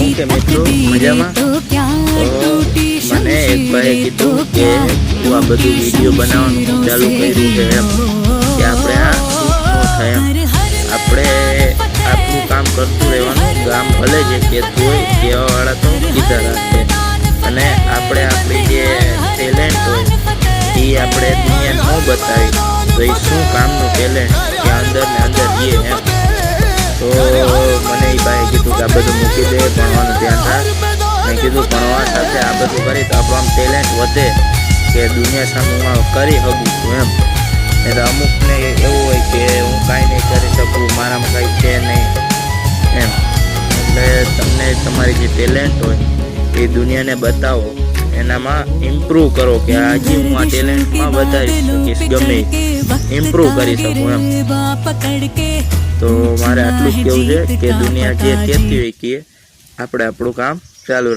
Okay મિત્રો મજામાં તો મને એક ભાઈએ કીધું કે તું આ બધું વિડીયો બનાવવાનું ચાલુ કર્યું છે એમ કે આપણે આ થાય એમ આપણે આપણું કામ કરતું રહેવાનું ગામ ભલે જે કહેતું હોય કહેવાવાળા તો કીધા રાખે અને આપણે આપણી જે ટેલેન્ટ હોય એ આપણે દુનિયાને ન બતાવી તો એ શું કામનું ટેલેન્ટ કે અંદર ને અંદર એ એમ તો મને એ ભાઈએ કીધું કે આ બધું મૂકી દે ભણવાનું ધ્યાન રાખ મેં કીધું ભણવા સાથે આ બધું કરી તો આપણું આમ ટેલેન્ટ વધે કે દુનિયા સામે હું કરી શકું છું એમ એટલે અમુકને એવું હોય કે હું કાંઈ નહીં કરી શકું મારામાં કાંઈ છે નહીં એમ એટલે તમને તમારી જે ટેલેન્ટ હોય એ દુનિયાને બતાવો એનામાં ઇમ્પ્રૂવ કરો કે આજે હું આ ટેલેન્ટમાં વધારી શકીશ ગમે ઇમ્પ્રૂવ કરી શકું એમ તો મારે આટલું જ કહેવું છે કે દુનિયા જે કહેતી હોય કે આપણે આપણું કામ ચાલુ રાખવું।